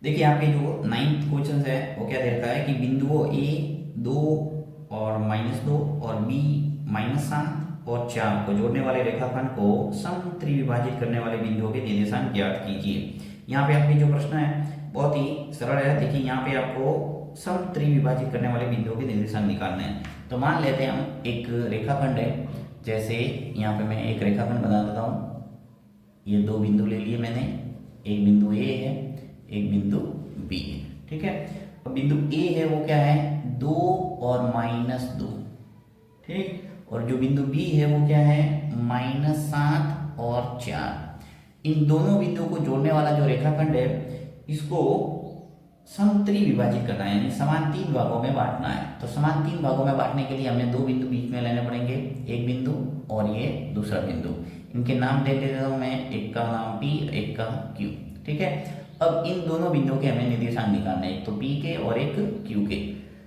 देखिए आपके जो 9th क्वेश्चन है वो क्या दे रखा है कि बिंदुओं ए 2 और -2 और बी -7 और 4 को जोड़ने वाले रेखाखंड को सम त्रिविभाजित करने वाले बिंदुओं के निर्देशांक ज्ञात कीजिए। यहाँ पे आपके जो प्रश्न है बहुत ही सरल है। देखिए यहाँ पे आपको सम त्रिविभाजित करने वाले बिंदुओं के निर्देशांक निकालने हैं। तो मान लेते हैं हम एक रेखाखंड है, जैसे यहाँ पे मैं एक रेखाखंड बना देता हूँ। ये दो बिंदु ले लिए मैंने, एक बिंदु ए है, एक बिंदु बी है। ठीक है, अब बिंदु ए है वो क्या है 2 और -2। ठीक, और जो बिंदु बी है वो क्या है -7 और 4। इन दोनों बिंदुओं को जोड़ने वाला जो रेखाखंड है इसको समत्रि विभाजित करना है, यानी समान 3 भागों में बांटना है। तो समान 3 भागों में बांटने के लिए हमें दो बिंदु बीच में लेने पड़ेंगे, एक बिंदु और ये दूसरा बिंदु। इनके नाम दे देता हूं मैं, एक का नाम P, एक का Q। ठीक है, अब इन दोनों बिंदुओं के हमें निर्देशांक निकालने हैं, एक तो P के और एक Q के।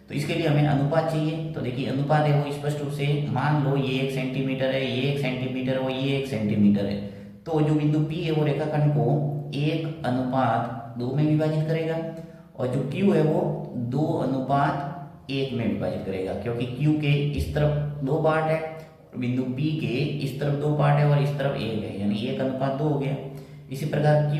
तो इसके लिए हमें अनुपात चाहिए। तो देखिए अनुपात है वो स्पष्ट रूप से, मान लो ये 1 सेंटीमीटर है, ये 1 सेंटीमीटर और ये 1 सेंटीमीटर है। तो जो बिंदु P है वो रेखाखंड को 1:2 में विभाजित करेगा, और जो Q है वो 2:1 में विभाजित करेगा, क्योंकि Q के इस तरफ 2 पार्ट है, बिंदु P के इस तरफ 2 पार्ट है और इस तरफ 1 है, यानी 1:2 हो गया। इसी प्रकार Q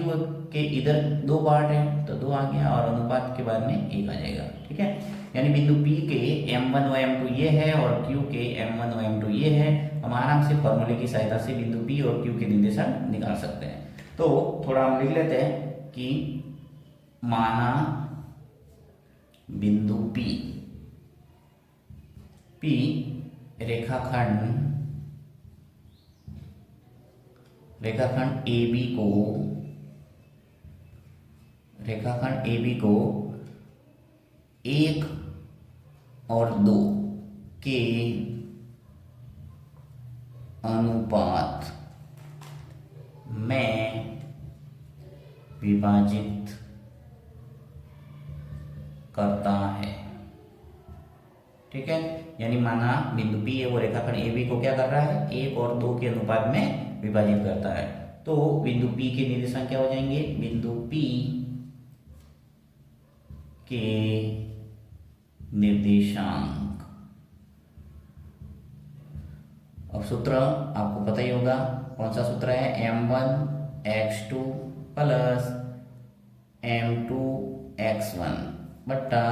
के इधर 2 पार्ट है तो 2 आ गया, और अनुपात के बाद में 1 आ जाएगा। ठीक है, यानी बिंदु P के M1 व M2 ये है और Q के M1 व M2 ये है। हम आराम से फॉर्मूले की सहायता से बिंदु P और Q के निर्देशांक निकाल सकते हैं। तो थोड़ा हम लिख लेते हैं कि माना बिंदु P रेखाखंड AB को 1 और 2 के अनुपात में विभाजित करता है। ठीक है, यानी माना बिंदु P है वो रेखाखंड AB को क्या कर रहा है 1 और 2 के अनुपात में विभाजित करता है। तो बिंदु P के निर्देशांक क्या हो जाएंगे, बिंदु P के निर्देशांक। अब सूत्र आपको पता ही होगा, कौन सा सूत्र है, m1x2 प्लस m2x1 बट्टा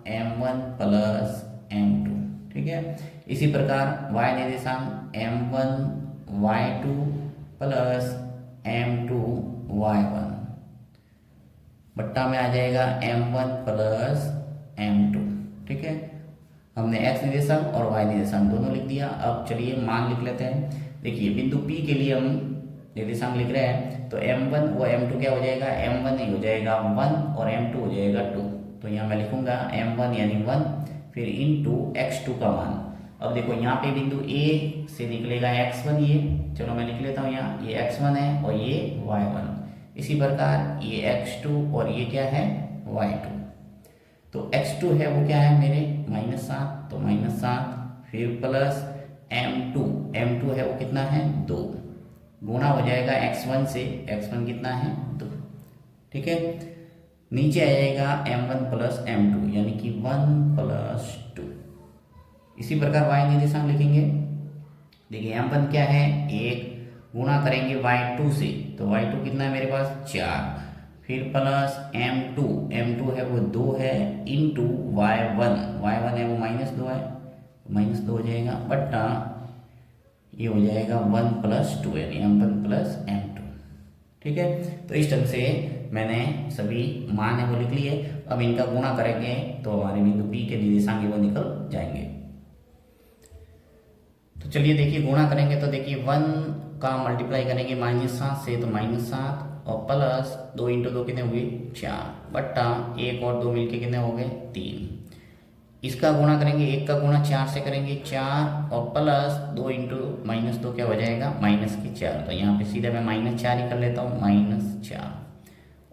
m1 प्लस m2। ठीक है, इसी प्रकार y निर्देशांक m1y2 प्लस m2y1 बट्टा में आ जाएगा m1 प्लस m2। ठीक है, हमने x निर्देशांक और y निर्देशांक दोनों लिख दिया। अब चलिए मान लिख लेते हैं। देखिए बिंदु P के लिए हम निर्देशांक लिख रहे हैं, तो m1 व m2 क्या हो जाएगा, m1 ही हो जाएगा 1 और m2 हो जाएगा 2। तो यहाँ मैं लिखूंगा m1 यानी 1 फिर इंटू x2 का मान। अब देखो यहाँ पे बिंदु A से निकलेगा x1, ये चलो मैं लिख लेता हूँ, यहाँ ये x1 है और ये y1। इसी प्रकार ये x2 और ये क्या है y2। तो x2 है वो क्या है मेरे -7, तो -7 फिर प्लस m2 है वो कितना है 2, गुणा हो जाएगा x1 से, x1 कितना है 2। ठीक है, नीचे आ जाएगा m1 प्लस m2 यानी कि 1 प्लस 2। इसी प्रकार y निर्देशांक लिखेंगे। देखिए m1 क्या है 1, गुणा करेंगे y2 से, तो y2 कितना है मेरे पास 4, फिर प्लस m2 है वो 2 है, इंटू y1 है वो -2 है, -2 हो जाएगा बट्टा ये हो जाएगा 1 प्लस 2 यानी m1 प्लस m2। ठीक है, तो इस ढंग से मैंने सभी मान है वो लिख लिए। अब इनका गुणा करेंगे तो हमारे बिंदु P के निर्देशांक वो निकल जाएंगे। तो चलिए देखिए गुणा करेंगे, तो देखिए 1 का मल्टीप्लाई करेंगे -7 से, तो -7 और प्लस 2 इंटू 2 कितने हुए 4 बट्टा 1 और 2 मिलके कितने हो गए 3। इसका गुणा करेंगे, 1 का गुणा 4 से करेंगे 4 और प्लस 2 इंटू -2 क्या हो जाएगा -4। तो यहाँ पे सीधे मैं -4 ही कर लेता हूँ, -4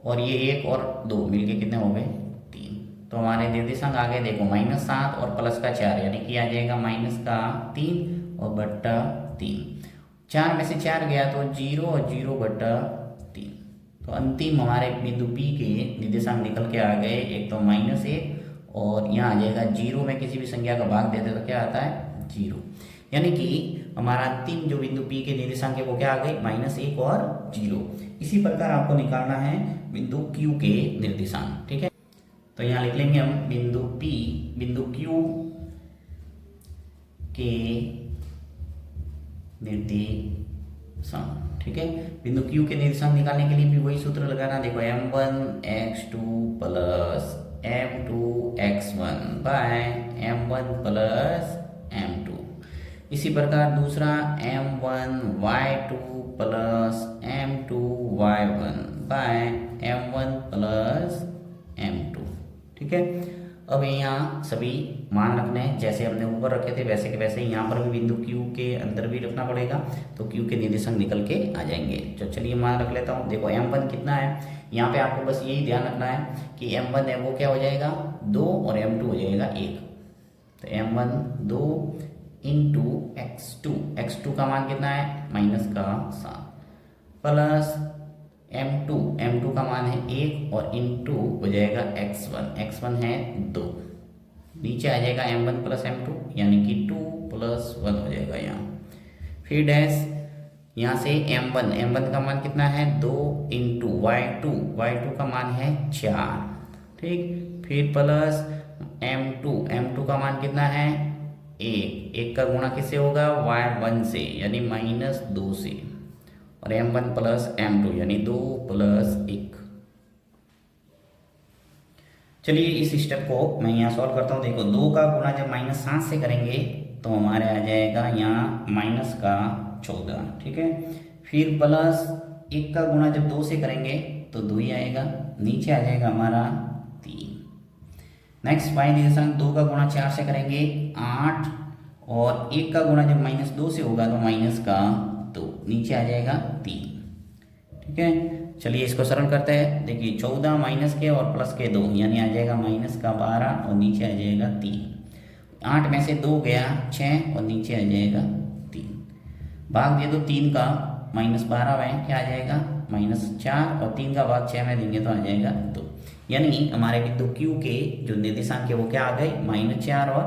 और ये 1 और 2 मिलके कितने हो गए 3। तो हमारे निर्देशांक आ गए देखो -7 और प्लस का 4 यानी कि आ जाएगा -3 और बट्टा 3। 4 में से 4 गया तो 0 और 0 बट्टा 3। तो अंतिम हमारे बिंदु P के निर्देशांक निकल के आ गए, एक तो -1 और यहाँ आ जाएगा 0 में किसी भी संख्या का भाग देते तो क्या आता है 0। यानी कि हमारा अंतिम जो बिंदु P के निर्देशांक है वो क्या आ गई -1 और 0। इसी प्रकार आपको निकालना है बिंदु Q के निर्देशांक, ठीक है। तो यहाँ लिख लेंगे हम बिंदु P, बिंदु Q के निर्देशांक, ठीक है। बिंदु Q के निर्देशांक निकालने के लिए भी वही सूत्र लगाना, देखो m1x2 plus m2x1 bye m1 plus m2। इसी प्रकार दूसरा m1y2 plus m2y1 bye m1 plus m2, ठीक है। अब यहाँ सभी मान रखने हैं, जैसे हमने ऊपर रखे थे वैसे के वैसे यहाँ पर भी बिंदु Q के अंदर भी रखना पड़ेगा, तो Q के निर्देशांक निकल के आ जाएंगे। तो चलिए मान रख लेता हूँ। देखो m1 कितना है, यहाँ पे आपको बस यही ध्यान रखना है कि m1 है वो क्या हो जाएगा 2 और m2 हो जाएगा 1। तो m1 2 इंटू x2 का मान कितना है -7 प्लस m2 का मान है 1 और इंटू हो जाएगा x1 है 2, नीचे आ जाएगा m1 प्लस m2 यानी कि 2 प्लस 1 हो जाएगा यहाँ। फिर डैश यहाँ से m1 का मान कितना है 2 इंटू y2 का मान है 4, ठीक। फिर प्लस m2 का मान कितना है 1 का गुणा किससे होगा y1 से यानी -2 से, और m1 प्लस m2 यानी 2 प्लस 1। चलिए इस स्टेप को मैं यहाँ सॉल्व करता हूँ। देखो 2 का गुणा जब -7 से करेंगे तो हमारे आ जाएगा यहाँ -14, ठीक है। फिर प्लस 1 का गुणा जब 2 से करेंगे तो 2 ही आएगा, नीचे आ जाएगा हमारा 3। नेक्स्ट y निर्देशांक 2 का गुणा 4 से करेंगे 8 और 1 का गुणा जब -2 से होगा तो -2, नीचे आ जाएगा 3, ठीक है। चलिए इसको सरल करते हैं। देखिए 14 माइनस के और प्लस के 2 यानी आ जाएगा -12 और नीचे आ जाएगा 3। 8 में से 2 गया 6 और नीचे आ जाएगा 3। भाग दे दो 3 का -12 में क्या आ जाएगा -4 और 3 का भाग 6 में देंगे तो आ जाएगा 2। यानी हमारे बिंदु Q के जो निर्देशांक है वो क्या आ गए -4 और